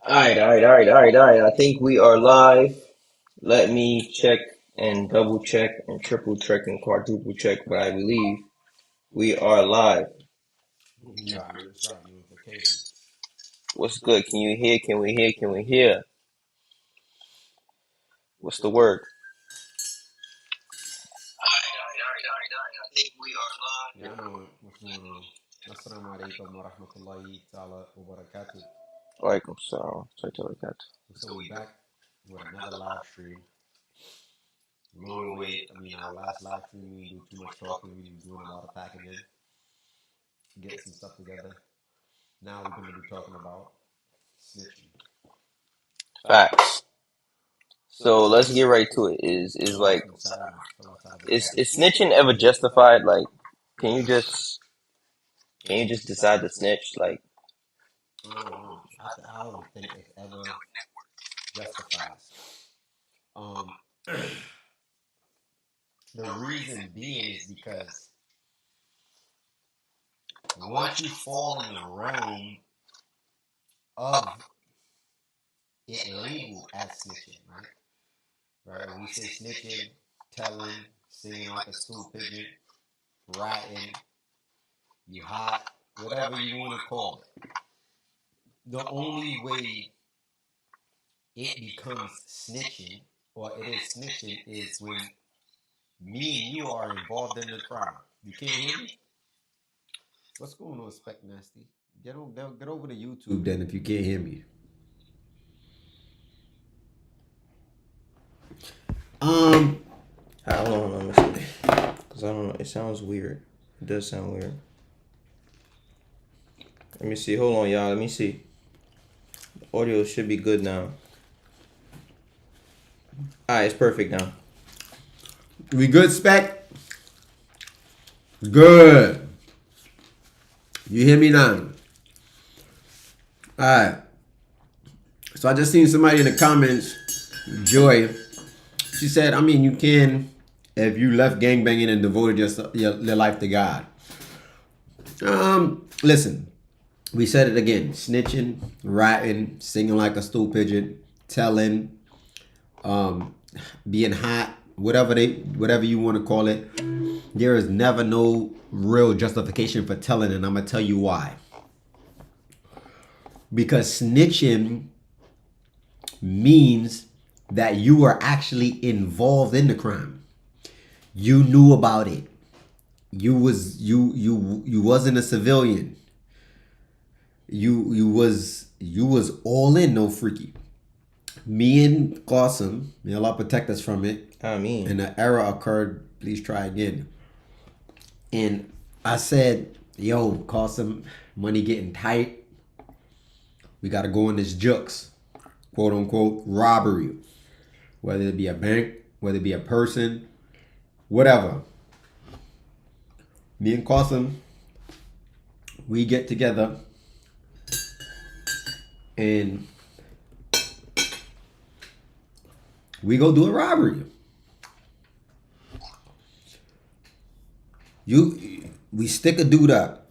All right. I think we are live. Let me check and double check and triple check and quadruple check, but I believe we are live. You already know start notifications. What's good? Can you hear? Can we hear? Can we hear? What's the word? All right. I think we are live. Y'all know what's going on. Assalamu alaikum wa rahmatullahi ta'ala wa barakatuh. Alaikum salam. So we back with another live stream. Long away. I mean, our last live stream, we didn't do too much talking. We was doing a lot of packing in, getting some stuff together. Now we're going to be talking about snitching. Facts. So let's get right to it. Is like Walaikum salam wa rahmatullahi wa is barakatuh. snitching ever justified? Like, can you just can you just decide to snitch? Like, I don't think it ever justifies. Um, the reason being is because once you fall in the realm of it labeled as snitching, right? Right? When we say snitching, telling, singing like a stool pigeon, ratting, you hot, whatever you want to call it. The only way it becomes snitching, or it is snitching, is when me and you are involved in the crime. You can't hear me? What's going on, Spec Nasty? Get over to YouTube then if you can't hear me. Um, I don't know, let me see. Because I don't know. It sounds weird. It does sound weird. Let me see. Hold on, y'all. Let me see. The audio should be good now. Alright, it's perfect now. we good, Spec? Good. You hear me now? Alright. So I just seen somebody in the comments, Joy. She said, I mean, you can if you left gangbanging and devoted your life to God. Listen, we said it again: snitching, ratting, singing like a stool pigeon, telling, being hot, whatever you want to call it. There is never no real justification for telling, and I'm gonna tell you why. Because snitching means that you were actually involved in the crime. You knew about it. You wasn't a civilian. You was all in, no freaky. Me and Qasim, may Allah protect us from it. I mean, And an error occurred. Please try again. And I said, "Yo, Qasim, money getting tight. We got to go in this jukes, quote unquote, robbery. Whether it be a bank, whether it be a person, whatever." Me and Qasim, we get together and we go do a robbery. We stick a dude up.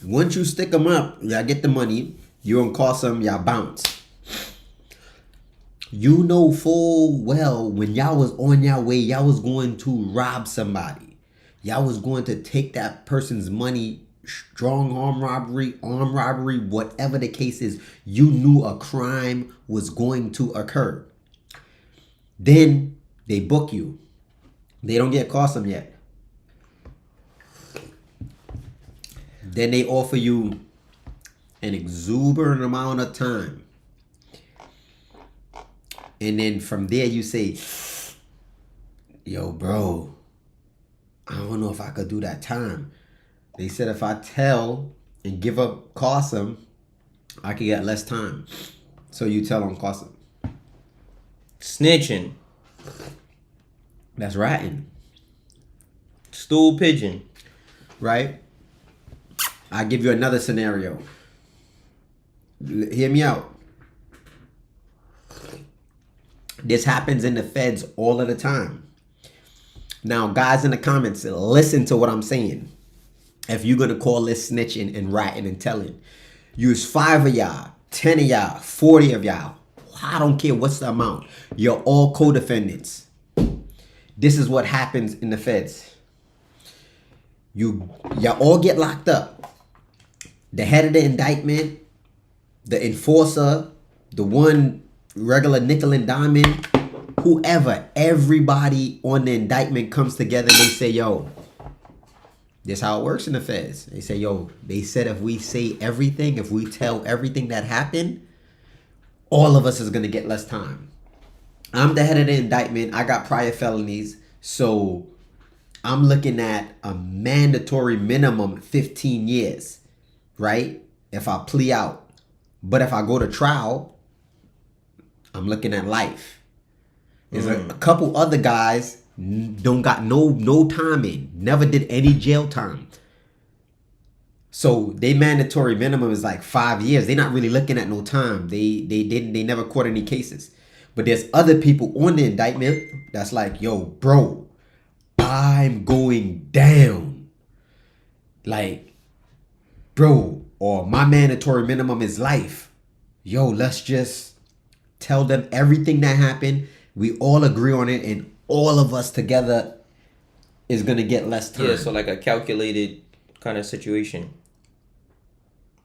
Once you stick him up, y'all get the money. You and Qasim, y'all bounce. You know full well when y'all was on your way, y'all was going to rob somebody. Y'all was going to take that person's money, strong arm robbery, whatever the case is. You knew a crime was going to occur. Then they book you. They don't get Qasim yet. Then they offer you an exuberant amount of time. And then from there you say, "Yo, bro, I don't know if I could do that time." They said if I tell and give up Qasim, I could get less time. So you tell on Qasim. snitching, That's ratting, stool pigeon. right? I give you another scenario. Hear me out. This happens in the feds all of the time. Now, guys in the comments, listen to what I'm saying. If you're going to call this snitching and ratting and telling, Use 5 of y'all, 10 of y'all, 40 of y'all. I don't care what's the amount. You're all co-defendants. This is what happens in the feds. Y'all all get locked up. The head of the indictment, the enforcer, the one regular nickel and diamond, whoever, everybody on the indictment comes together and they say, yo, this how it works in the feds. They say, yo, they said if we say everything, if we tell everything that happened, all of us is going to get less time. I'm the head of the indictment. I got prior felonies. So I'm looking at a mandatory minimum 15 years, right? If I plea out. But if I go to trial, I'm looking at life. There's a couple other guys don't got no time in. Never did any jail time. So they mandatory minimum is like 5 years. They're not really looking at no time. They never caught any cases. But there's other people on the indictment that's like, yo, bro, I'm going down. Like, bro, or my mandatory minimum is life. Yo, let's just tell them everything that happened. We all agree on it, and all of us together is gonna get less time. Yeah, so like a calculated kind of situation.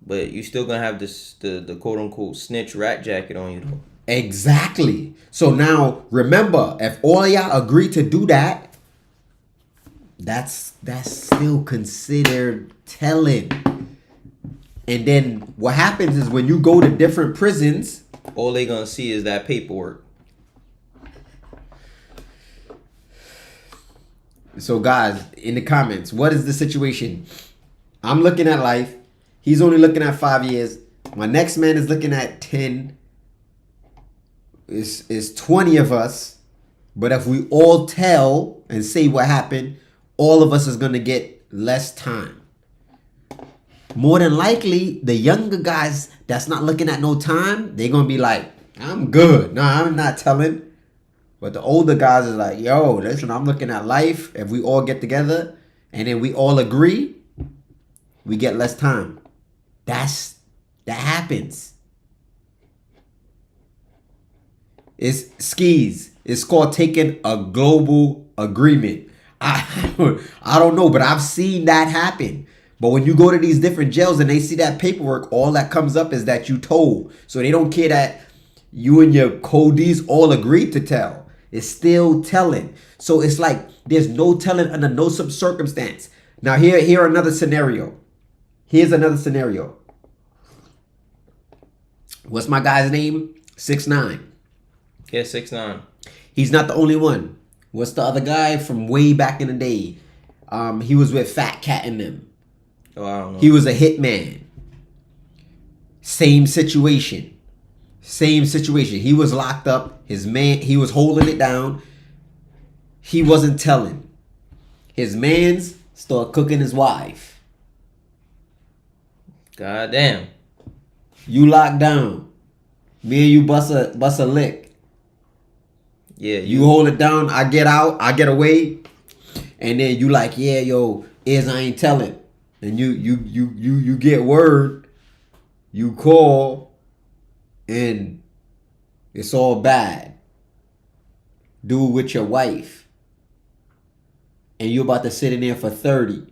But you still gonna have the quote unquote snitch rat jacket on you though. Exactly. So now remember, if all y'all agree to do that, that's still considered telling. And then what happens is when you go to different prisons, all they gonna see is that paperwork. So guys, in the comments, what is the situation? I'm looking at life. He's only looking at 5 years. My next man is looking at 10. It's 20 of us. But if we all tell and say what happened, all of us is going to get less time. More than likely, the younger guys that's not looking at no time, they're going to be like, I'm good. No, I'm not telling. But the older guys is like, yo, listen, I'm looking at life. If we all get together and then we all agree, we get less time. That happens. It's skis. It's called taking a global agreement. I don't know, but I've seen that happen. But when you go to these different jails and they see that paperwork, all that comes up is that you told. So they don't care that you and your codees all agreed to tell. It's still telling. So it's like there's no telling under no circumstance. Now here another scenario. Here's another scenario. What's my guy's name? 6ix9ine. Yeah, 6ix9ine. He's not the only one. What's the other guy from way back in the day? He was with Fat Cat and them. Oh, I don't know. He was a hitman. Same situation. He was locked up. His man, he was holding it down. He wasn't telling. His man's started cooking his wife. God damn. You locked down. Me and you bust a lick. Yeah, You hold it down. I get out. I get away. And then you like, yeah, yo, I ain't telling. And you get word. You call. And it's all bad. Do it with your wife. And you about to sit in there for 30.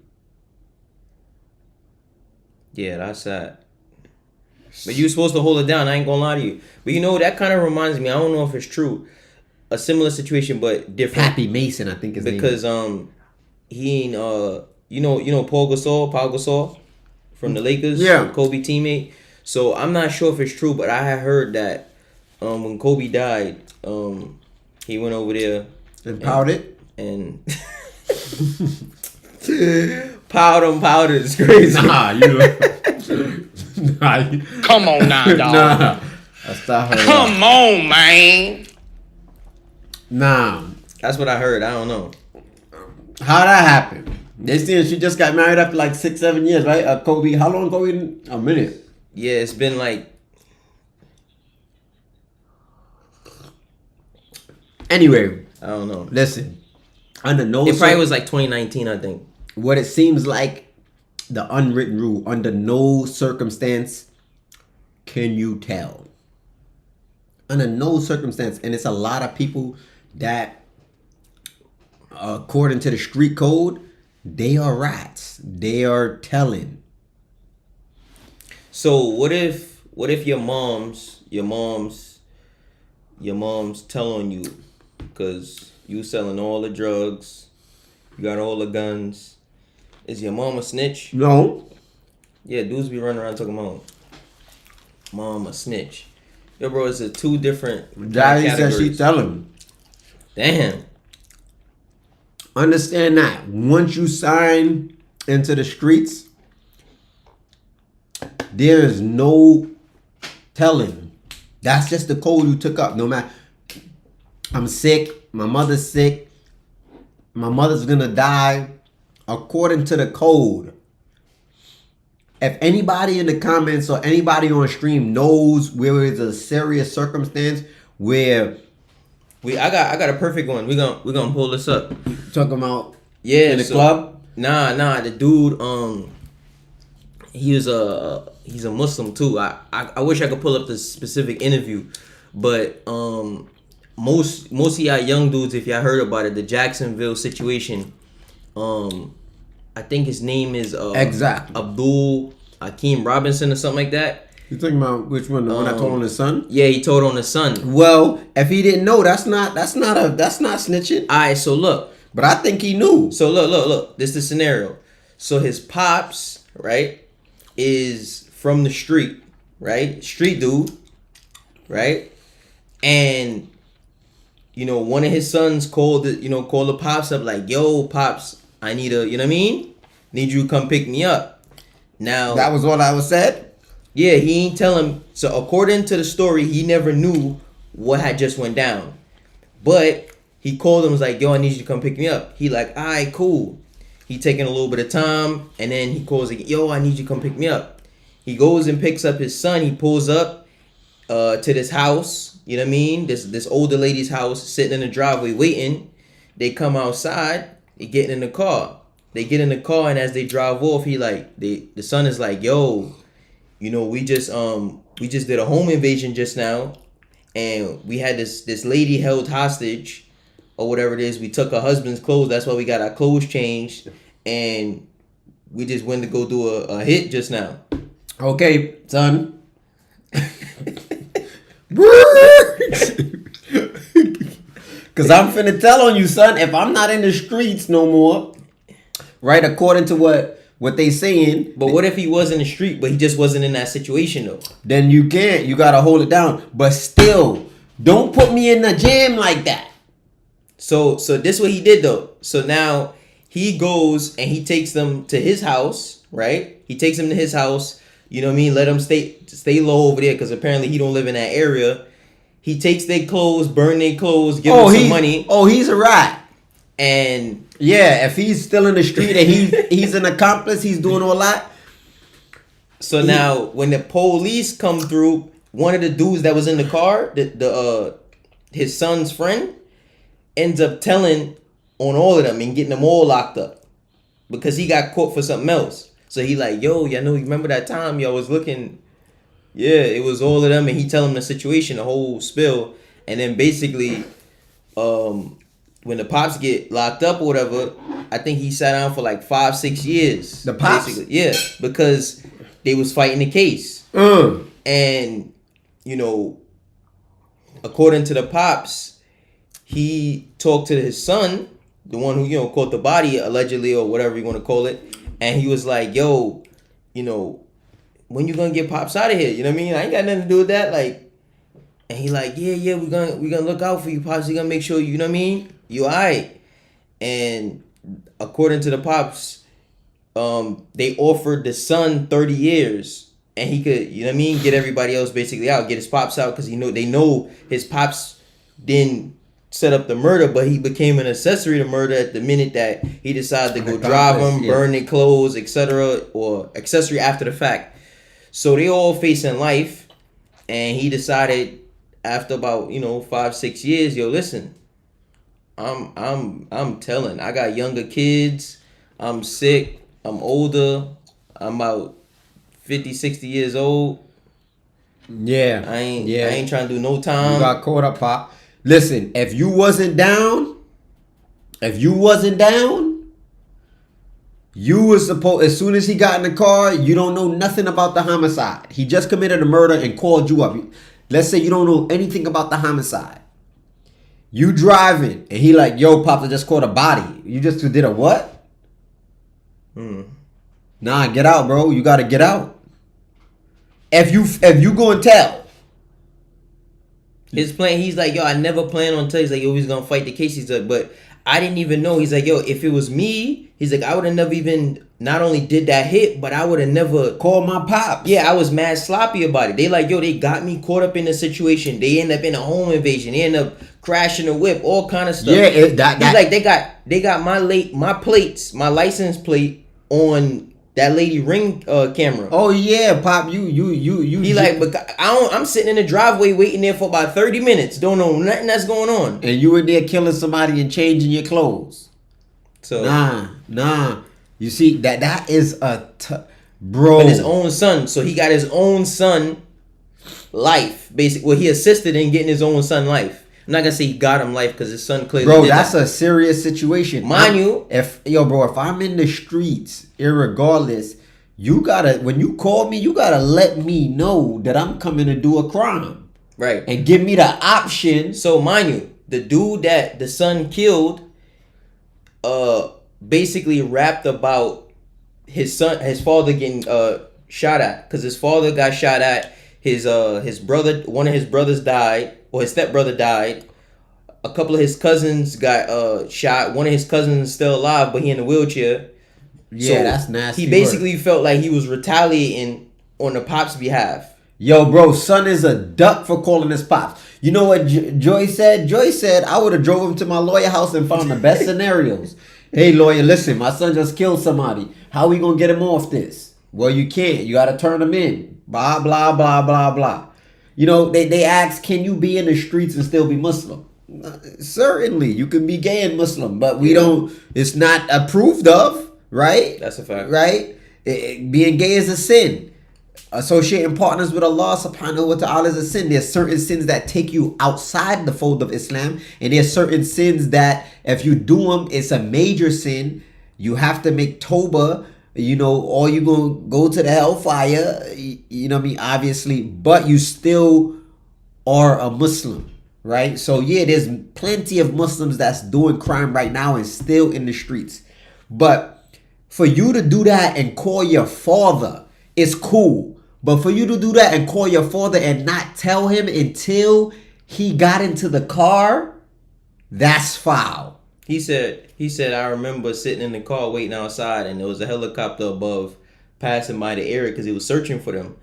Yeah, that's sad. But you supposed to hold it down. I ain't gonna lie to you. But you know, that kind of reminds me. I don't know if it's true. A similar situation, but different. Pappy Mason, I think his name. Because he ain't you know Paul Gasol from the Lakers. Yeah. Kobe teammate. So I'm not sure if it's true, but I had heard that when Kobe died, he went over there and powdered and powder is crazy. Nah, Come on now, dog. Nah. That's not her. Come on, man. Nah. That's what I heard. I don't know. How that happened? They said she just got married after like 6-7 years, right? Kobe, how long Kobe? A minute. Yeah, it's been like. Anyway, I don't know. listen. Under no, It probably was like 2019, I think. What it seems like, the unwritten rule: under no circumstance can you tell? Under no circumstance. And it's a lot of people that, according to the street code, they are rats. They are telling. So what if your mom's telling you, because you selling all the drugs, you got all the guns. Is your mom a snitch? No. Yeah, dudes be running around talking about mom a snitch. Yo, bro, it's a two different Daddy said categories. she telling. Damn. Understand that. Once you sign into the streets, there is no telling. That's just the code you took up. No matter, I'm sick, my mother's sick, my mother's gonna die. According to the code, if anybody in the comments or anybody on stream knows where it's a serious circumstance where I got a perfect one. We gonna pull this up. talking about Yeah, in the so- club. Nah, the dude he's a Muslim too. I wish I could pull up the specific interview, but most of y'all young dudes, if y'all heard about it, the Jacksonville situation. I think his name is Exactly. Abdul Hakeem Robinson or something like that. You talking about which one? The one I told on his son? Yeah, he told on his son. Well, if he didn't know, that's not snitching. Alright, so look. But I think he knew. So look. This is the scenario. So his pops, right, is from the street, right? Street dude, right? And you know, one of his sons called the pops up like, "Yo, pops, I need you know what I mean? Need you to come pick me up." Now That was all I was said. yeah, he ain't tell him. So according to the story, he never knew what had just went down. But he called him, was like, "Yo, I need you to come pick me up." He like, "All right, cool." He taking a little bit of time, and then he calls like, "Yo, I need you to come pick me up." He goes and picks up his son. He pulls up to this house. You know what I mean? This older lady's house, sitting in the driveway waiting. They come outside. They get in the car. They get in the car, and as they drive off, the son is like, "Yo, you know, we just did a home invasion just now, and we had this lady held hostage, or whatever it is. We took her husband's clothes. That's why we got our clothes changed, and we just went to go do a hit just now." Okay, son. Cause I'm finna tell on you, son. If I'm not in the streets no more, right? According to what they saying, But what if he was in the street, but he just wasn't in that situation though? then you can't. You gotta hold it down. But still, don't put me in the jam like that. So this what he did though. So now he goes and he takes them to his house, right? He takes them to his house. You know what I mean? Let them stay low over there because apparently he don't live in that area. He takes their clothes, burn their clothes, give them some money, Oh, he's a rat. and Yeah, if he's still in the street and he's an accomplice, he's doing all that. so now when the police come through, one of the dudes that was in the car, his son's friend, ends up telling on all of them and getting them all locked up because he got caught for something else. So he like, "Yo, y'all know, you remember that time y'all was looking?" Yeah, it was all of them, and he tell them the situation, the whole spill, and then basically, when the pops get locked up or whatever, I think he sat down for like 5-6 years. The pops? basically. Yeah, because they was fighting the case, and you know, according to the pops, he talked to his son, the one who caught the body allegedly or whatever you want to call it, and he was like, "Yo, you know, when you gonna get pops out of here? You know what I mean? I ain't got nothing to do with that." Like, and he like, "Yeah, we gonna look out for you, pops. We gonna make sure you know what I mean. You alright?" And according to the pops, they offered the son 30 years, and he could, you know what I mean, get everybody else basically out, get his pops out, because they know his pops didn't set up the murder, but he became an accessory to murder at the minute that he decided to go drive them, burn their clothes, etc., or accessory after the fact. So they all facing life, and he decided after about 5-6 years, yo, listen, I'm telling, I got younger kids, I'm sick, I'm older, I'm about 50-60 years old. Yeah. I ain't trying to do no time. You got caught up, Pop. Listen, if you wasn't down, you was supposed, as soon as he got in the car, you don't know nothing about the homicide. He just committed a murder and called you up. Let's say you don't know anything about the homicide. You driving, and he like, yo, Pop, I just caught a body. You just did a what? Nah, get out, bro. You got to get out. If you go and tell. His plan, he's like, yo, I never plan on telling. He's like, yo, he's gonna fight the case. He's like, but I didn't even know. He's like, yo, if it was me, he's like, I would have never even not only did that hit, but I would have never called my pops. Yeah, I was mad sloppy about it. They like, yo, they got me caught up in the situation. They end up in a home invasion. They end up crashing a whip, all kind of stuff. Yeah, he's like, they got my plates, my license plate on that lady ring camera. Oh yeah, Pop, you. He like, but I'm sitting in the driveway waiting there for about 30 minutes. Don't know nothing that's going on. And you were there killing somebody and changing your clothes. So nah. You see that is bro. But his own son. So he got his own son life. Basically, well, he assisted in getting his own son life. I'm not gonna say he got him life because his son clearly. Bro, that's a serious situation. Mind you, if I'm in the streets, irregardless, when you call me, you gotta let me know that I'm coming to do a crime. Right. And give me the option. So mind you, the dude that the son killed, basically rapped about his father getting shot at, because his father got shot at. His brother, one of his brothers died, or his stepbrother died. A couple of his cousins got shot. One of his cousins is still alive, but he in a wheelchair. Yeah, so that's nasty. He basically felt like he was retaliating on the pop's behalf. Yo, bro, son is a duck for calling his pops. You know what Joy said? Joy said, I would have drove him to my lawyer house and found the best scenarios. Hey, lawyer, listen, my son just killed somebody. How we gonna get him off this? Well, you can't. You gotta turn him in. Blah, blah, blah, blah, blah. You know, they ask, can you be in the streets and still be Muslim? Certainly, you can be gay and Muslim, but it's not approved of, right? That's a fact. Right? Being gay is a sin. Associating partners with Allah subhanahu wa ta'ala is a sin. There's certain sins that take you outside the fold of Islam, and there's certain sins that if you do them, it's a major sin. You have to make tawbah, or you gonna go to the hellfire, you know what I mean, obviously, but you still are a Muslim, right? So yeah, there's plenty of Muslims that's doing crime right now and still in the streets. But for you to do that and call your father, it's cool. But for you to do that and call your father and not tell him until he got into the car, that's foul. He said, I remember sitting in the car waiting outside, and there was a helicopter above passing by the area because he was searching for them.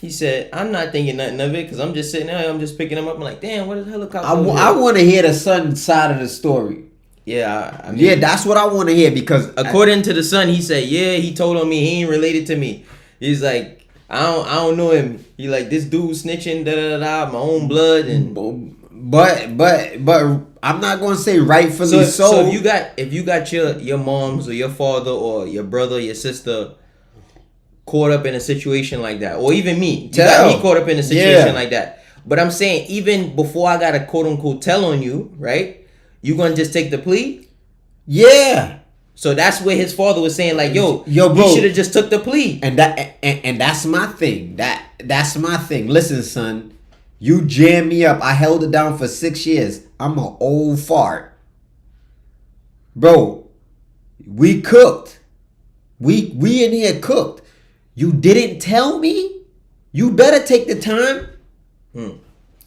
He said, I'm not thinking nothing of it because I'm just sitting there. I'm just picking them up. I'm like, damn, what is a helicopter? I want to hear the son side of the story. Yeah. I mean, yeah, that's what I want to hear, because according to the son, he said, yeah, he told on me. He ain't related to me. He's like, I don't know him. He like, this dude snitching, my own blood. And But I'm not gonna say rightfully so. So if you got your moms or your father or your brother, your sister caught up in a situation like that, or even me, got me caught up in a situation like that. But I'm saying, even before I got a quote unquote tell on you, right? You gonna just take the plea? Yeah. So that's where his father was saying, like, yo, bro, you should have just took the plea. And that's my thing. That's my thing. Listen, son, you jammed me up. I held it down for 6 years. I'm an old fart. Bro, we cooked. We in here cooked. You didn't tell me? You better take the time.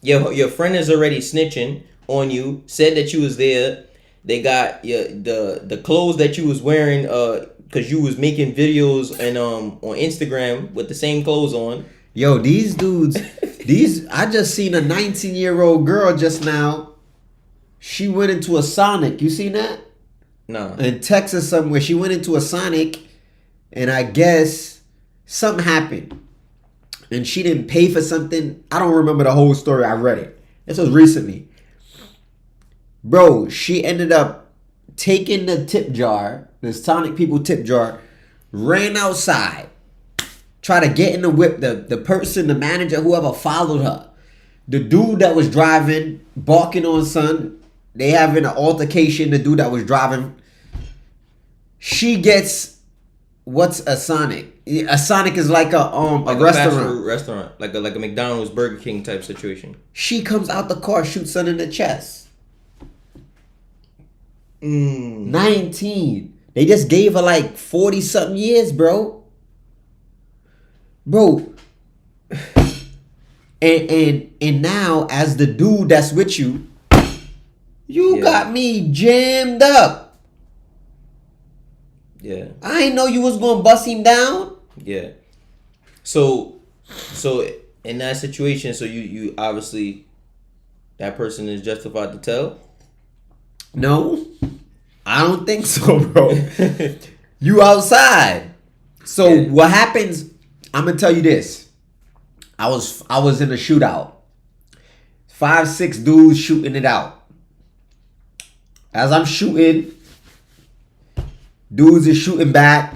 Your friend is already snitching on you, said that you was there. They got the clothes that you was wearing because you was making videos and on Instagram with the same clothes on. Yo, these dudes, I just seen a 19-year-old girl just now. She went into a Sonic. You seen that? No. In Texas somewhere, she went into a Sonic, and I guess something happened, and she didn't pay for something. I don't remember the whole story. I read it. This was recently. Bro, she ended up taking the tip jar, the Sonic people tip jar, ran outside, try to get in the whip. The person, the manager, whoever followed her. The dude that was driving, barking on son, they having an altercation. The dude that was driving, she gets, what's a Sonic? A Sonic is like a restaurant. Fast food restaurant, like a McDonald's, Burger King type situation. She comes out the car, shoots son in the chest. 19. They just gave her like 40 something years, bro. And now as the dude that's with you, you got me jammed up. Yeah. I ain't know you was gonna bust him down. Yeah. So in that situation, so you obviously, that person is justified to tell? No, I don't think so, bro. You outside. So what happens? I'm gonna tell you this. I was in a shootout. 5-6 dudes shooting it out. As I'm shooting, dudes is shooting back.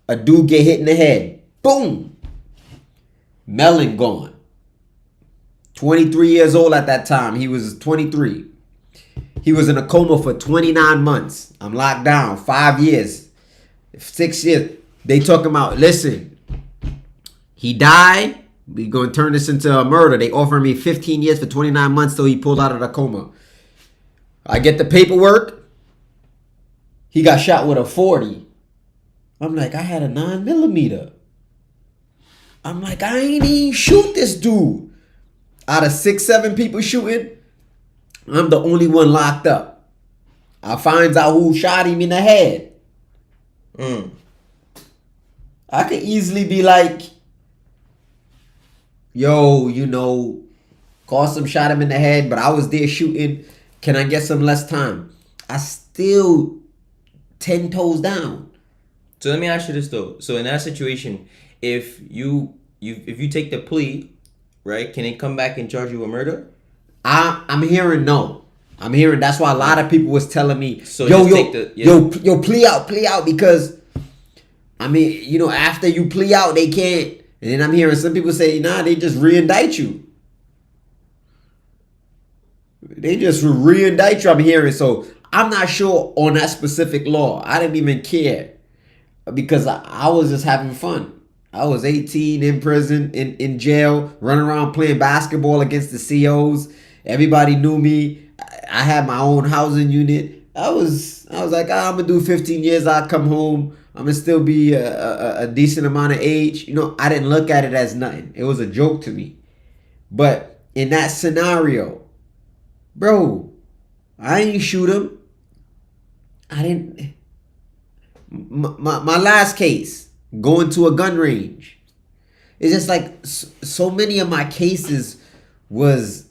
A dude get hit in the head. Boom. Melon gone. 23 years old at that time. He was 23. He was in a coma for 29 months. I'm locked down. 5 years. 6 years. They talking about, listen, he died. We going to turn this into a murder. They offered me 15 years for 29 months till he pulled out of the coma. I get the paperwork. He got shot with a 40. I'm like, I had a 9mm. I'm like, I ain't even shoot this dude. Out of 6-7 people shooting, I'm the only one locked up. I finds out who shot him in the head. I could easily be like, yo, Qasim shot him in the head, but I was there shooting. Can I get some less time? I still 10 toes down. So let me ask you this though. So in that situation, if you take the plea, right, can it come back and charge you with murder? I'm hearing no. I'm hearing that's why a lot of people was telling me, so yo, plea out, because I mean, after you plea out, they can't. And then I'm hearing some people say, nah, they just re-indict you. They just re-indict you, I'm hearing. So I'm not sure on that specific law. I didn't even care because I was just having fun. I was 18 in prison, in jail, running around playing basketball against the COs. Everybody knew me. I had my own housing unit. I was like, I'm going to do 15 years. I'll come home. I'm going to still be a decent amount of age. I didn't look at it as nothing. It was a joke to me. But in that scenario, bro, I ain't shoot him. I didn't. My last case, going to a gun range. It's just like so many of my cases was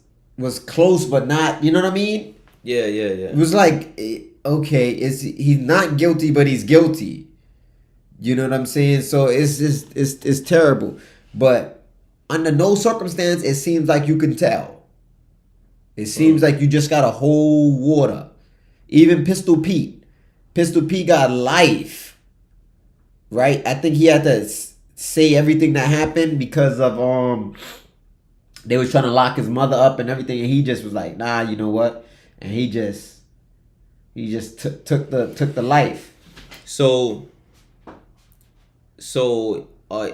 close, but not, you know what I mean? Yeah. It was like, okay, he's not guilty, but he's guilty. You know what I'm saying? So it's just, it's terrible. But under no circumstance, it seems like you can tell. It seems like you just got to hold water. Even Pistol Pete got life, right? I think he had to say everything that happened because of they was trying to lock his mother up and everything, and he just was like, nah, you know what? And he just took the life. So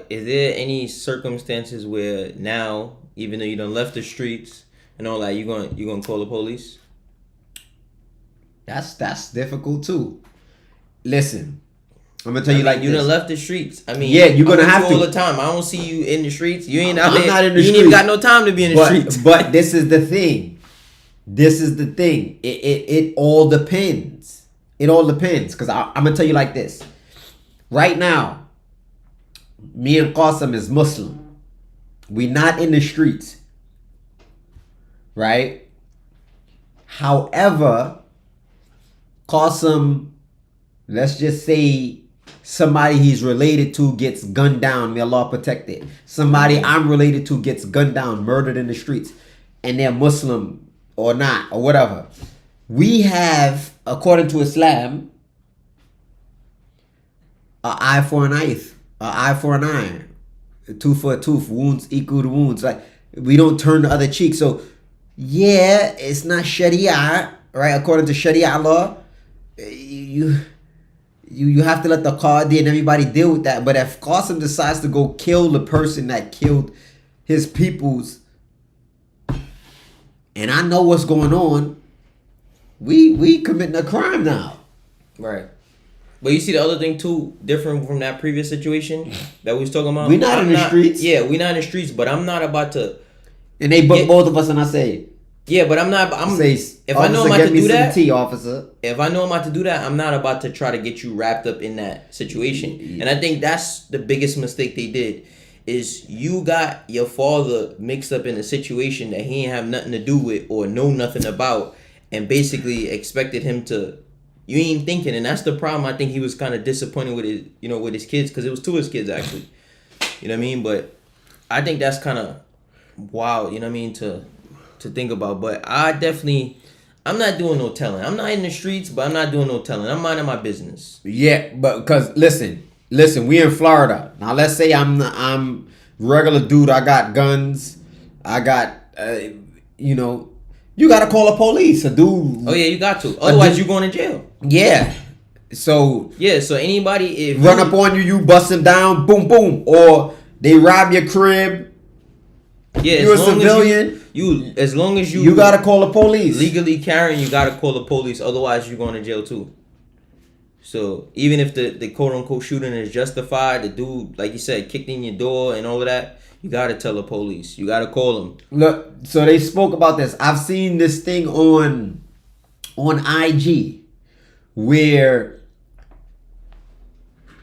is there any circumstances where now, even though you done left the streets and all that, you gonna call the police? That's difficult too. Listen, I'm gonna tell you like you this. done left the streets. I mean, yeah, you're gonna have to all the time. I don't see you in the streets. You ain't out there. I'm not in the streets. You ain't even got no time to be in the streets. But this is the thing. It all depends. It all depends. Because I'm gonna tell you like this. Right now, me and Qasim is Muslim. We not in the streets. Right? However, Qasim, let's just say somebody he's related to gets gunned down, may Allah protect it. Somebody I'm related to gets gunned down, murdered in the streets, and they're Muslim or not, or whatever. We have, according to Islam, an eye for an eye, an eye for an eye. tooth for a tooth, wounds equal to wounds. Like, we don't turn the other cheek. So, yeah, it's not Sharia, right? According to Sharia law, you have to let the Qadi and everybody deal with that. But if Qasim decides to go kill the person that killed his peoples, and I know what's going on, we committing a crime now. Right. But you see the other thing too, different from that previous situation that we was talking about. We not in the streets. Yeah, we not in the streets, but I'm not about to. And they book both of us, and I say, yeah, but I'm not. I'm say, if I know I'm about to do that, tea, officer. If I know I'm about to do that, I'm not about to try to get you wrapped up in that situation. Yeah. And I think that's the biggest mistake they did, is you got your father mixed up in a situation that he ain't have nothing to do with or know nothing about, and basically expected him to. You ain't thinking, and that's the problem. I think he was kind of disappointed with his, with his kids, because it was to his kids actually. You know what I mean? But I think that's kind of wild. You know what I mean, to think about. But I'm not doing no telling. I'm not in the streets, but I'm not doing no telling. I'm minding my business. Yeah, but because listen, we in Florida now. Let's say I'm regular dude. I got guns. I got You gotta call the police. A dude. Oh yeah, you got to. Otherwise, you going to jail. Yeah. So anybody if run up on you bust him down, boom boom, or they rob your crib. Yeah, you're a civilian. As long as you gotta call the police. Legally carrying, you gotta call the police. Otherwise, you're going to jail too. So even if the quote unquote shooting is justified, the dude, like you said, kicked in your door and all of that, you gotta tell the police. You gotta call them. Look, so they spoke about this. I've seen this thing on IG where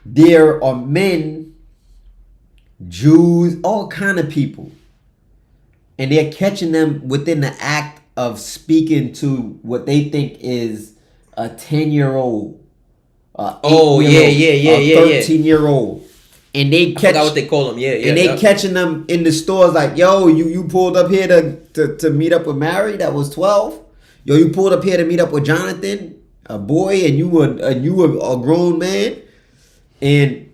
there are men, Jews, all kind of people, and they're catching them within the act of speaking to what they think is a 10-year-old. 13-year-old. And they catch, I forgot what they call them. Yeah. And they catching them in the stores like, yo, you pulled up here to meet up with Mary that was 12. Yo, you pulled up here to meet up with Jonathan, a boy, and you were a grown man. And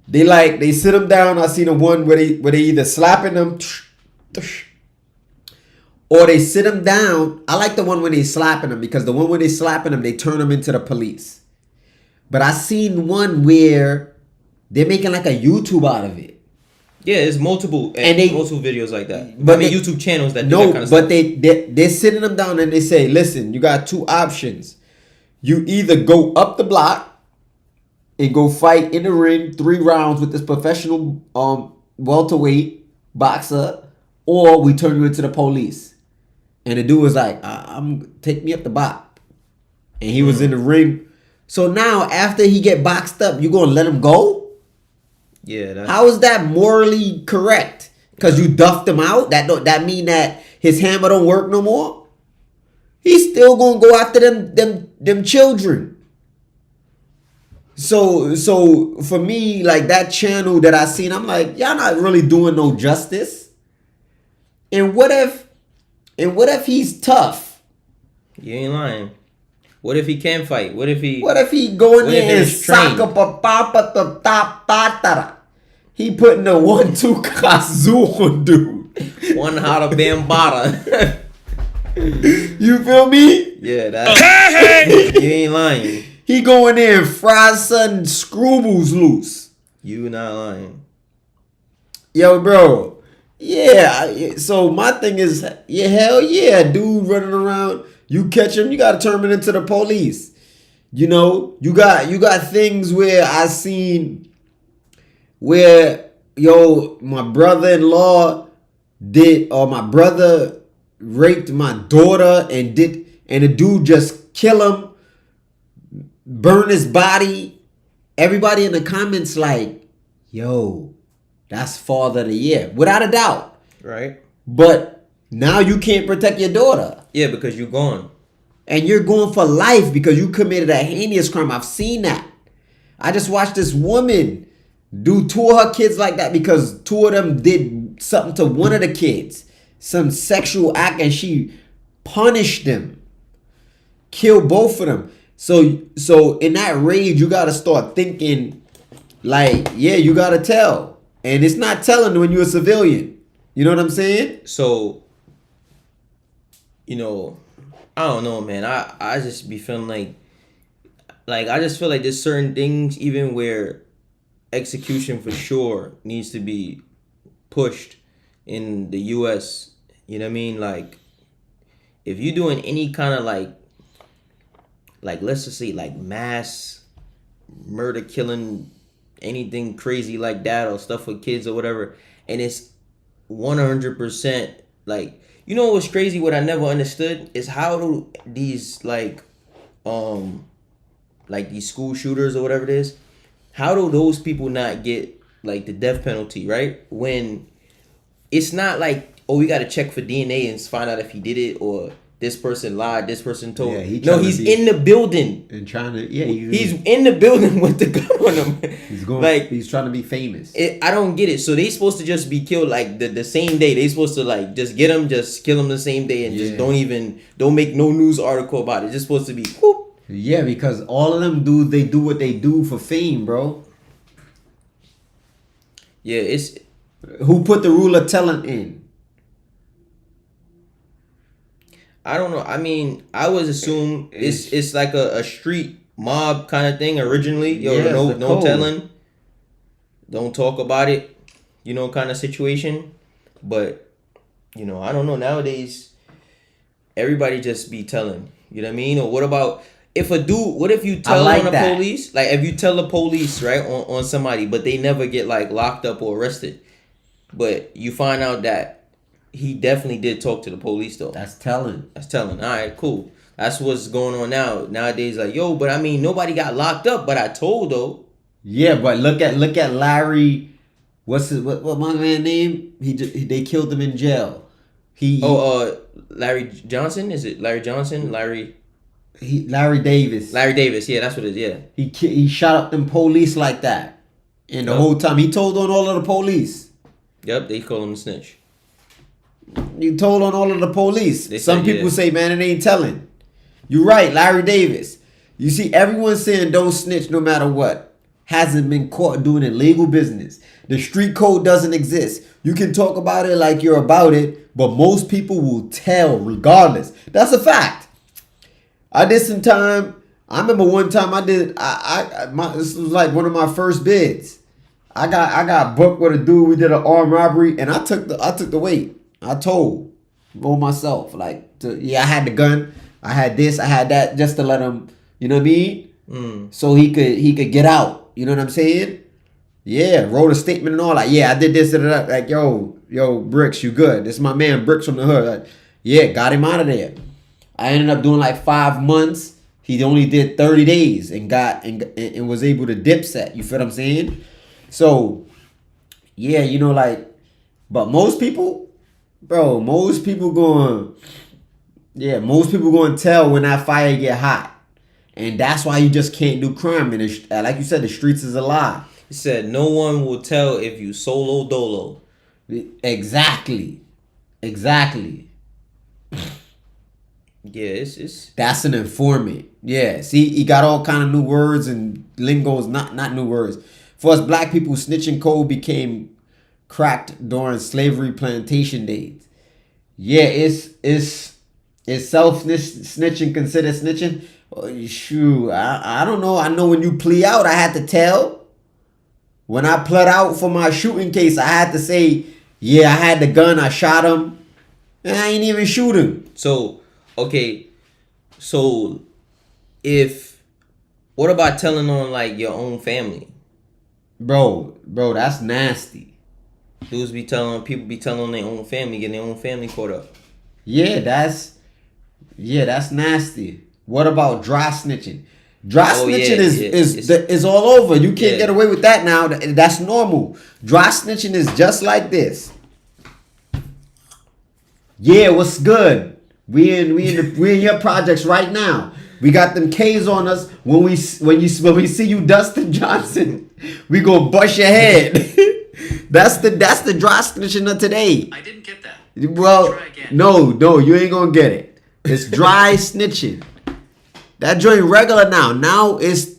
they sit them down. I seen the one where they either slapping them or they sit them down. I like the one where they slapping them, because the one where they slapping them, they turn them into the police. But I seen one where they're making like a YouTube out of it. Yeah, there's multiple videos like that. But YouTube channels that do no, that kind of but stuff. they're sitting them down and they say, listen, you got two options. You either go up the block and go fight in the ring 3 rounds with this professional welterweight boxer, or we turn you into the police. And the dude was like, take me up the block. And he was in the ring. So now after he get boxed up, you gonna let him go? Yeah. How is that morally correct? Because you duffed him out? That mean that his hammer don't work no more? He's still gonna go after them children. So for me, like that channel that I seen, I'm like, y'all not really doing no justice. And what if he's tough? You ain't lying. What if he can fight? What if he go in there and sock up a papa the top patara? He putting the 1-2 kazoo on dude. One hot bambada. You feel me? Yeah, that. You ain't lying. He go in there and fry some screwballs loose. You not lying. Yo, bro. Yeah. So my thing is, yeah, hell yeah, dude running around. You catch him, you gotta turn him into the police. You got things where I seen where my brother-in-law my brother raped my daughter and the dude just kill him, burn his body. Everybody in the comments like, yo, that's father of the year, without a doubt. Right. But now you can't protect your daughter. Yeah, because you're gone. And you're going for life because you committed a heinous crime. I've seen that. I just watched this woman do 2 of her kids like that because 2 of them did something to one of the kids. Some sexual act, and she punished them. Killed both of them. So in that rage, you got to start thinking like, yeah, you got to tell. And it's not telling when you're a civilian. You know what I'm saying? So, you know, I don't know, man. I just be feeling like I just feel like there's certain things even where execution for sure needs to be pushed in the US. You know what I mean? Like if you're doing any kind of like let's just say like mass murder, killing, anything crazy like that, or stuff with kids or whatever, and it's 100% like, you know what's crazy, what I never understood is how do these like these school shooters or whatever it is, how do those people not get like the death penalty, right? When it's not like, oh, we got to check for DNA and find out if he did it, or this person lied, this person told. Yeah, he's in the building and trying to. Yeah, he's in the building with the gun on him. He's going like he's trying to be famous. I don't get it. So they supposed to just be killed like the same day. They supposed to like just get him, just kill him the same day, and just don't make no news article about it. It's just supposed to be whoop. Yeah, because all of them they do what they do for fame, bro. Yeah, it's who put the rule of telling in. I don't know. I mean, I would assume it's like a street mob kind of thing originally. Yo, no telling, don't talk about it, kind of situation. But I don't know. Nowadays, everybody just be telling. You know what I mean? Or what about if a dude? What if you tell on the police? Like if you tell the police right on somebody, but they never get like locked up or arrested, but you find out that he definitely did talk to the police though. That's telling. All right, cool. That's what's going on nowadays. Like, yo, but I mean, nobody got locked up, but I told though. Yeah, but look at Larry. What my man name? They killed him in jail. Larry Johnson. Is it Larry Johnson? Larry Davis. Larry Davis. Yeah, that's what it is. Yeah. He shot up them police like that, and the whole time he told on all of the police. Yep, they call him a snitch. You told on all of the police. Some people say, man, it ain't telling. You're right, Larry Davis. You see, everyone saying don't snitch no matter what hasn't been caught doing illegal business. The street code doesn't exist. You can talk about it like you're about it, but most people will tell regardless. That's a fact. I did some time. I remember one time this was like one of my first bids. I got booked with a dude. We did an armed robbery, and I took the weight. I told on myself, I had the gun, I had this, I had that, just to let him, you know what I mean? So he could get out. You know what I'm saying? Yeah, wrote a statement and all. Like, yeah, I did this and that. Like, yo, Bricks, you good? This is my man, Bricks from the hood. Like, yeah, got him out of there. I ended up doing like 5 months. He only did 30 days and and was able to dip set. You feel what I'm saying? So, yeah, but most people. Bro, most people going to tell when that fire get hot. And that's why you just can't do crime. And like you said, the streets is a lie. It said no one will tell if you solo dolo. Exactly. Yeah, it's that's an informant. Yeah, see, he got all kind of new words and lingos, not new words. For us black people, snitching code became cracked during slavery plantation days. Yeah, it's self snitching considered snitching. Oh, shoot, I don't know. I know when you plea out, I had to tell. When I pled out for my shooting case, I had to say, yeah, I had the gun, I shot him, and I ain't even shoot him. So, okay, what about telling on like your own family? Bro, that's nasty. People be telling on their own family, getting their own family caught up. Yeah, that's nasty. What about dry snitching? Dry snitching is all over. You can't get away with that now. That's normal. Dry snitching is just like this. Yeah, what's good? We in your projects right now. We got them K's on us. When we see you, Dustin Johnson, we gonna bust your head. That's the dry snitching of today. I didn't get that. Well, no, you ain't gonna get it. It's dry snitching. That joint regular now. Now it's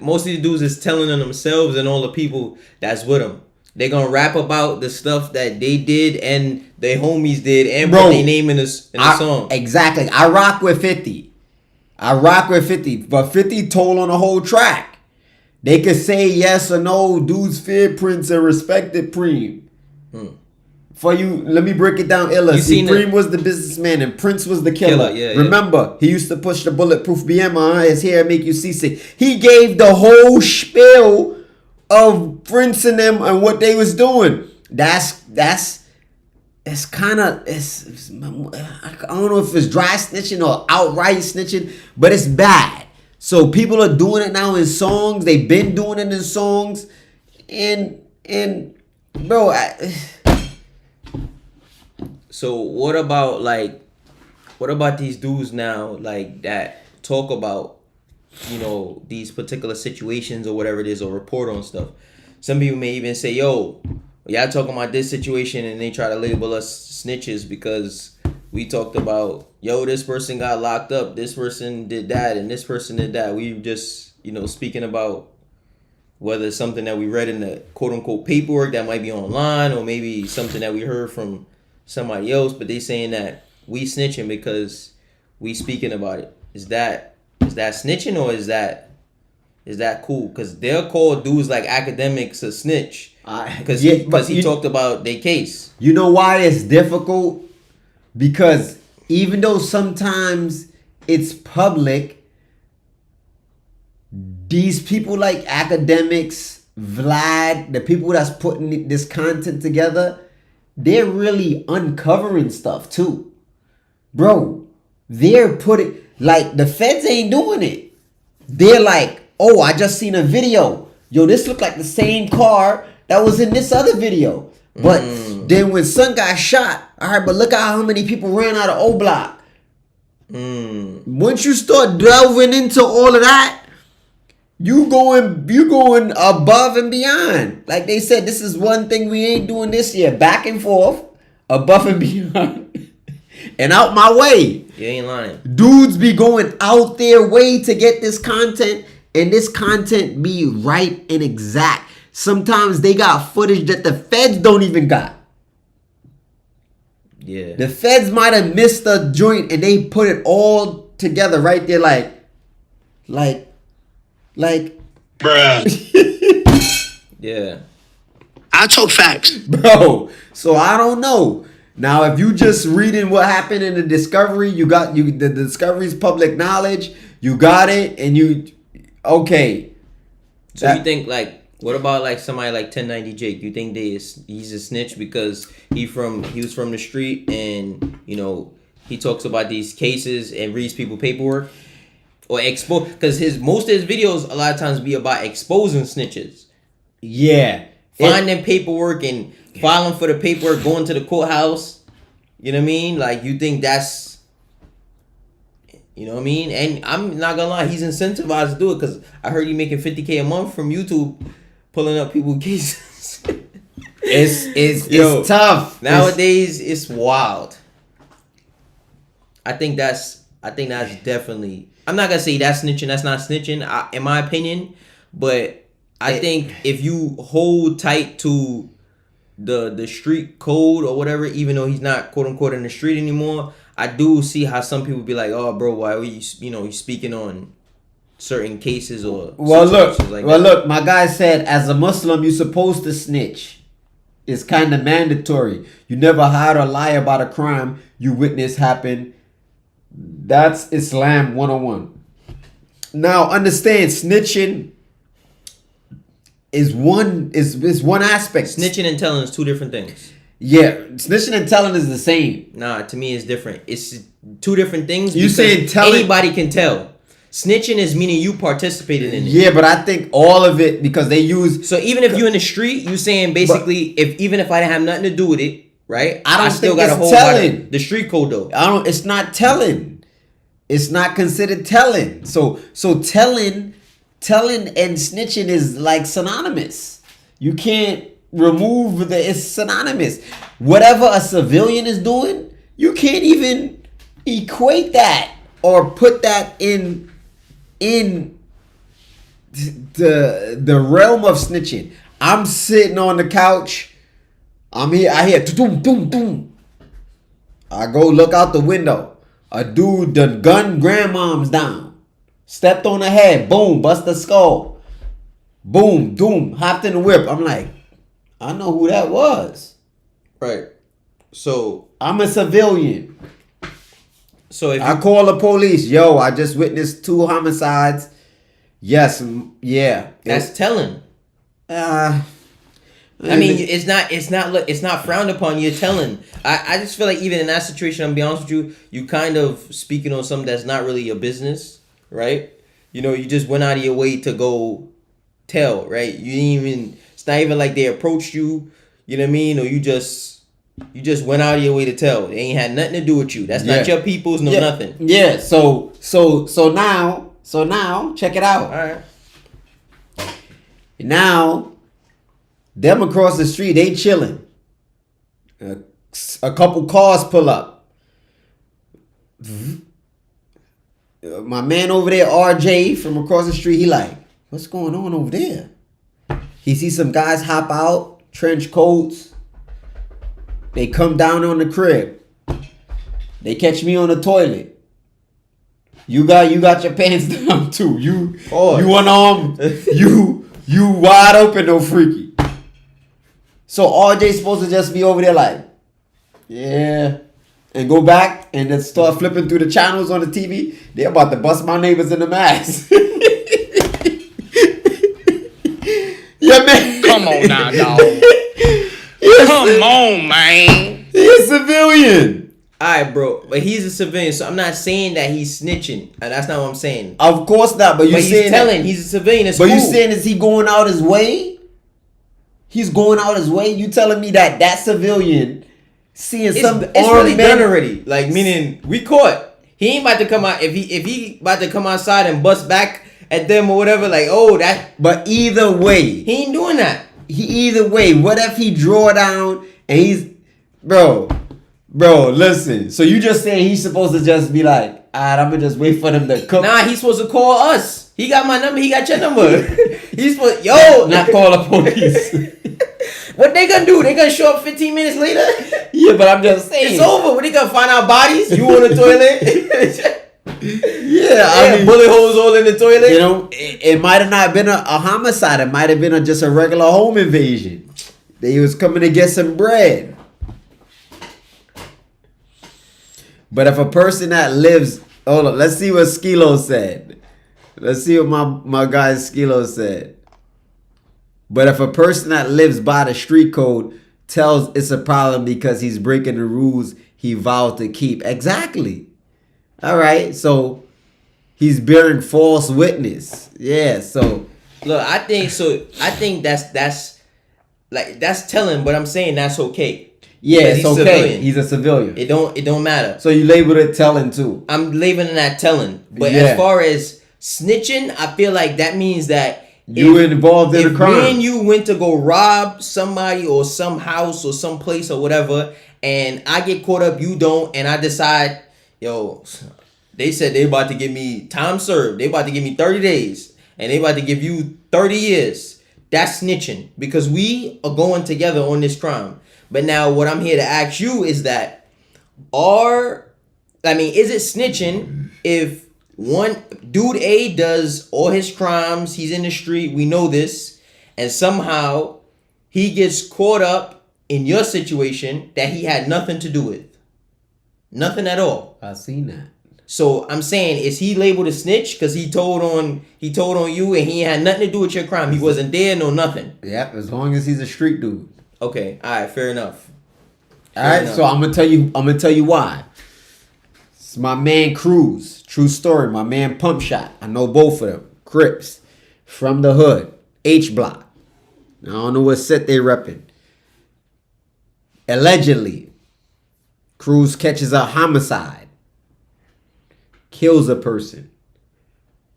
most of the dudes is telling on themselves and all the people that's with them. They're gonna rap about the stuff that they did and their homies did and Bro, put their name in the song. Exactly. I rock with 50. But 50 told on the whole track. They could say yes or no. Dudes fear Prince and respected Preem. For you, let me break it down illa. See, Preem was the businessman and Prince was the killer. Remember, he used to push the bulletproof BM on his hair and make you seasick. He gave the whole spiel of Prince and them and what they was doing. It's kind of, I don't know if it's dry snitching or outright snitching, but it's bad. So people are doing it now in songs. They've been doing it in songs. And bro, so what about these dudes now like that talk about, you know, these particular situations or whatever it is or report on stuff? Some people may even say, yo, y'all talking about this situation and they try to label us snitches because we talked about, yo, this person got locked up, this person did that, and this person did that. We just, you know, speaking about whether it's something that we read in the quote-unquote paperwork that might be online or maybe something that we heard from somebody else, but they saying that we snitching because we speaking about it. Is that snitching or is that cool? Because they'll call dudes like academics a snitch because he talked about their case. You know why it's difficult? Because even though sometimes it's public, these people like academics, Vlad, the people that's putting this content together, they're really uncovering stuff too. Bro, they're putting, like, the feds ain't doing it. They're like, oh, I just seen a video. Yo, this looked like the same car that was in this other video. But then when son got shot, all right, but look at how many people ran out of O Block. Once you start delving into all of that, you going above and beyond. Like they said, this is one thing we ain't doing this year. Back and forth, above and beyond, and out my way. You ain't lying. Dudes be going out their way to get this content, and this content be right and exact. Sometimes they got footage that the feds don't even got. Yeah. The feds might have missed a joint and they put it all together right there like bruh. Yeah. I talk facts. Bro, so I don't know. Now, if you just reading what happened in the discovery, the discovery's public knowledge, you got it, and okay. So you think, like, what about like somebody like 1090 Jake? You think he's a snitch because he was from the street and, you know, he talks about these cases and reads people paperwork or expose, because most of his videos a lot of times be about exposing snitches. Yeah. Finding paperwork and filing for the paperwork, going to the courthouse. You know what I mean? Like, you think that's, you know what I mean? And I'm not gonna lie, he's incentivized to do it because I heard he making $50K a month from YouTube pulling up people's cases. It's tough. Nowadays, it's wild. I think that's definitely, I'm not gonna say that's snitching, that's not snitching, in my opinion, but I think if you hold tight to the street code or whatever, even though he's not quote unquote in the street anymore, I do see how some people be like, oh bro, why are you speaking on certain cases or look, my guy said as a Muslim you're supposed to snitch. It's kind of mandatory. You never hide or lie about a crime you witness happen. That's Islam 101. Now understand, snitching is one aspect. Snitching and telling is two different things. Yeah, snitching and telling is the same. Nah, to me it's different. It's two different things. You saying telling? Anybody can tell. Snitching is meaning you participated in it. Yeah, but I think all of it, because they use. So even if you're in the street, you saying basically, even if I didn't have nothing to do with it, right? I still think got to hold telling. The street code though. It's not telling. It's not considered telling. So telling and snitching is like synonymous. You can't remove it's synonymous. Whatever a civilian is doing, you can't even equate that or put that in the realm of snitching. I'm sitting on the couch. I hear boom, boom, boom. I go look out the window. A dude done gunned grandmom's down. Stepped on her head. Boom, bust the skull. Boom, doom, hopped in the whip. I'm like, I know who that was. Right. So I'm a civilian. So if I call the police, yo, I just witnessed 2 homicides. Yes, yeah. That's telling. I mean, it's not frowned upon. You're telling. I just feel like even in that situation, I'm gonna be honest with you kind of speaking on something that's not really your business, right? You know, you just went out of your way to go tell, right? You didn't even. It's not even like they approached you. You know what I mean? Or you just went out of your way to tell. They ain't had nothing to do with you. That's not your people's. Nothing. Yeah. So now, check it out. All right. Now, them across the street, they chilling. A couple cars pull up. My man over there, RJ, from across the street, he like, what's going on over there? He sees some guys hop out, trench coats. They come down on the crib. They catch me on the toilet. You got your pants down too. You unarmed. You wide open, no freaky. So RJ's supposed to just be over there like, yeah, and go back and then start flipping through the channels on the TV. They're about to bust my neighbors in the mask. Yeah, man. Come on now, dog. Come on, man. He's a civilian. Alright, bro, but he's a civilian, so I'm not saying that he's snitching. That's not what I'm saying. Of course not, but he's telling he's a civilian. It's but cool. you saying is he going out his way? He's going out his way. You telling me that civilian seeing some it's really done already. Like meaning we caught. He ain't about to come out if he about to come outside and bust back at them or whatever. Like that. But either way, he ain't doing that. Either way, what if he draw down and he's Bro, listen. So you just saying he's supposed to just be like, alright, I'm gonna just wait for them to cook. Nah, he's supposed to call us. He got my number. He got your number. He's supposed not call the police. What they gonna do? They gonna show up 15 minutes later? Yeah, but I'm just saying it's over. What they gonna find our bodies? You on the toilet? Yeah, I mean, bullet holes all in the toilet. You know, it might have not been a homicide. It might have been just a regular home invasion. They was coming to get some bread. But if a person that lives, hold on, let's see what Skilo said. Let's see what my guy Skilo said. But if a person that lives by the street code tells it's a problem because he's breaking the rules he vowed to keep. Exactly. All right. So he's bearing false witness. Yeah. So look, I think that's telling, but I'm saying that's okay. Yeah, it's okay. Civilian. He's a civilian. It don't matter. So you labeled it telling too. I'm labeling that telling. But as far as snitching, I feel like that means that you were involved in a crime. If me and you went to go rob somebody or some house or some place or whatever, and I get caught up, you don't, and I decide, yo, they said they about to give me time served. They about to give me 30 days. And they about to give you 30 years. That's snitching. Because we are going together on this crime. But now what I'm here to ask you is that is it snitching if one dude A does all his crimes, he's in the street, we know this, and somehow he gets caught up in your situation that he had nothing to do with? Nothing at all. I've seen that. So I'm saying, is he labeled a snitch because he told on you and he had nothing to do with your crime? He wasn't there, no nothing. Yep, as long as he's a street dude. Okay, all right, fair enough. All right, so I'm gonna tell you why. It's my man Cruz. True story. My man Pump Shot. I know both of them. Crips from the hood. H Block. I don't know what set they repping. Allegedly, Cruz catches a homicide, kills a person.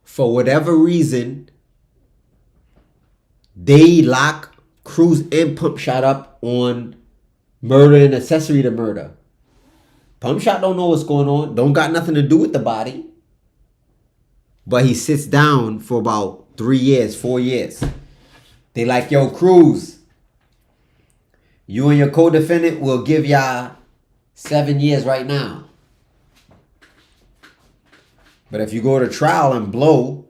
For whatever reason, they lock Cruz and Pump Shot up on murder and accessory to murder. Pump Shot don't know what's going on. Don't got nothing to do with the body. But he sits down for about 3 years, 4 years. They like, yo, Cruz, you and your co-defendant will give y'all 7 years right now. But if you go to trial and blow,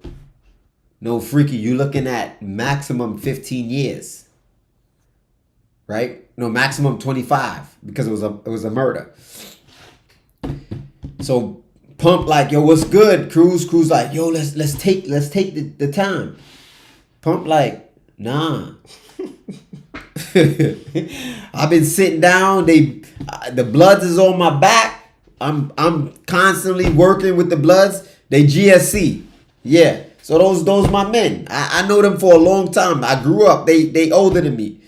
no freaky, you looking at maximum 15 years. Right? No, maximum 25 because it was a murder. So Pump like, yo, what's good? Cruz like, yo, let's take the time. Pump like, nah. I've been sitting down. The Bloods is on my back. I'm constantly working with the Bloods. They GSC. Yeah. So those my men. I know them for a long time. I grew up. They older than me.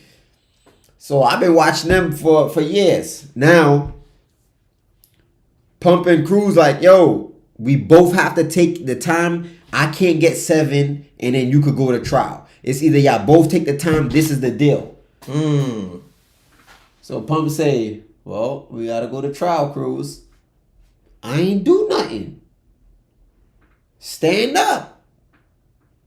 So I've been watching them for years. Now, Pump and Cruz like, yo, we both have to take the time. I can't get 7 and then you could go to trial. It's either y'all both take the time. This is the deal. So Pump say, well, we got to go to trial, Cruz. I ain't do nothing. Stand up.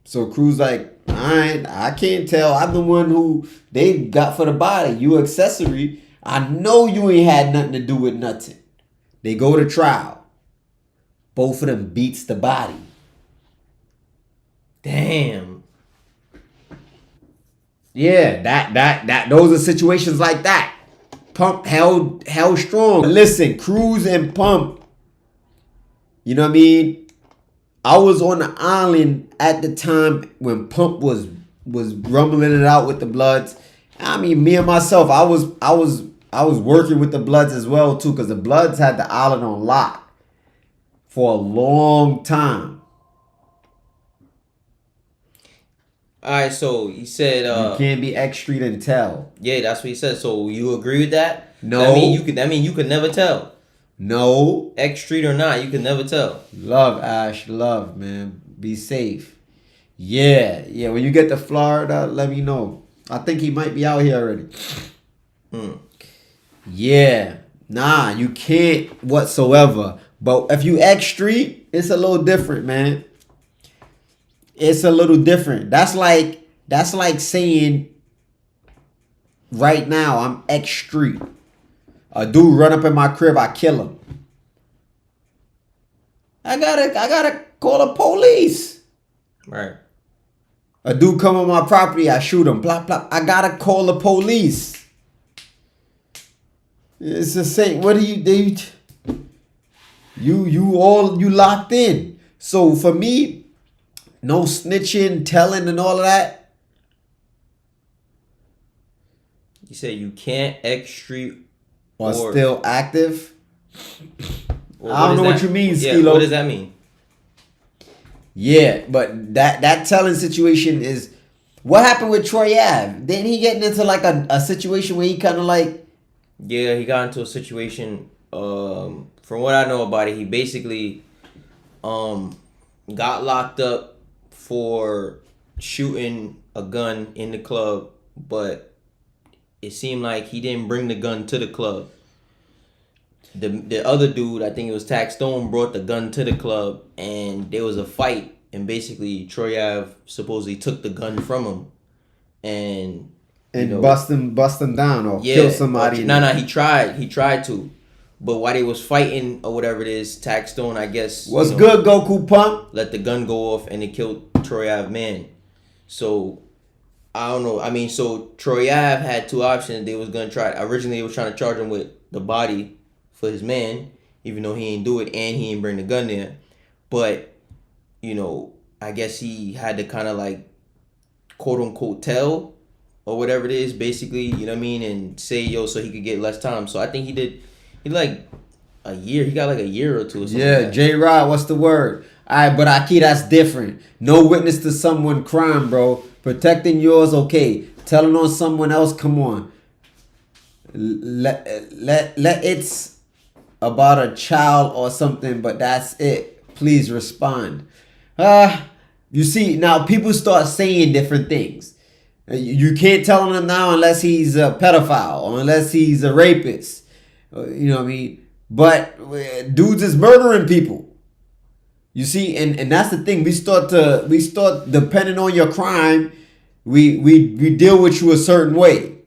So Cruz like, I can't tell. I'm the one who they got for the body. You accessory. I know you ain't had nothing to do with nothing. They go to trial. Both of them beats the body. Damn. Yeah, that those are situations like that. Pump held strong. Listen, Cruz and Pump, you know what I mean? I was on the island at the time when Pump was rumbling it out with the Bloods. I mean, me and myself, I was working with the Bloods as well too, because the Bloods had the island on lock for a long time. All right, so you said You can't be X Street and tell. Yeah, that's what he said. So you agree with that? No. That mean you could never tell. No. X Street or not, you can never tell. Love, Ash. Love, man. Be safe. Yeah. When you get to Florida, let me know. I think he might be out here already. Yeah. Nah, you can't whatsoever. But if you X Street, it's a little different, man. It's a little different. That's like saying right now I'm X Street. A dude run up in my crib, I kill him. I gotta call the police. Right. A dude come on my property, I shoot him. Blah blah. I gotta call the police. It's the same. What do you? You locked in. So for me, no snitching, telling, and all of that. You say you can't X Street Or still active. Well, I don't know what you mean, Skilo. Yeah, what does that mean? Yeah, but that telling situation is what happened with Troy Ave. Didn't he get into like a situation where he kind of like? Yeah, he got into a situation. From what I know about it, he basically got locked up for shooting a gun in the club, but it seemed like he didn't bring the gun to the club. The other dude, I think it was Tax Stone, brought the gun to the club, and there was a fight, and basically Troy Ave supposedly took the gun from him, and bust him down or kill somebody. He tried to, but while they was fighting or whatever it is, Tax Stone, I guess, what's good, Goku Pump, let the gun go off, and it killed Troy Ave man. So I don't know. I mean, so Troy Ave had two options. They was gonna try. Originally, they was trying to charge him with the body for his man, even though he ain't do it and he ain't bring the gun there. But I guess he had to kind of like quote unquote tell or whatever it is, basically. You know what I mean, and say so he could get less time. So I think he like a year. He got like a year or two. Or something like J Rod, what's the word? All right, but Aki, that's different. No witness to someone crime, bro. Protecting yours, okay. Telling on someone else, come on. Let it's about a child or something, but that's it. Please respond. You see, now people start saying different things. You can't tell him now unless he's a pedophile or unless he's a rapist. You know what I mean? But dudes is murdering people. You see, and that's the thing. We start depending on your crime we deal with you a certain way.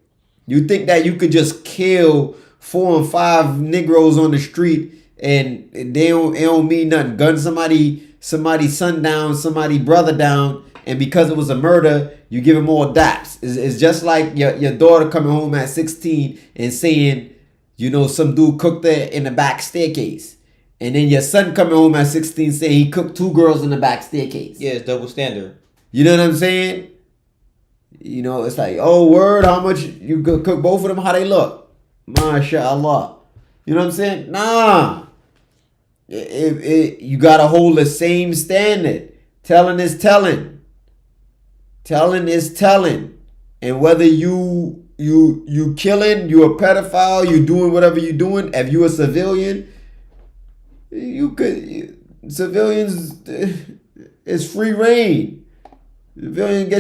You think that you could just kill 4 and 5 Negroes on the street and it don't mean nothing. Gun somebody's son down, somebody brother down, and because it was a murder, you give him more daps. It's just like your daughter coming home at 16 and saying, some dude cooked her in the back staircase. And then your son coming home at 16 saying he cooked 2 girls in the back staircase. Yeah, it's double standard. You know what I'm saying? It's like, oh, word, how much you could cook both of them, how they look? MashaAllah. You know what I'm saying? Nah. You got to hold the same standard. Telling is telling. Telling is telling. And whether you killing, you a pedophile, you doing whatever you doing, if you a civilian, civilians, it's free reign. Civilians get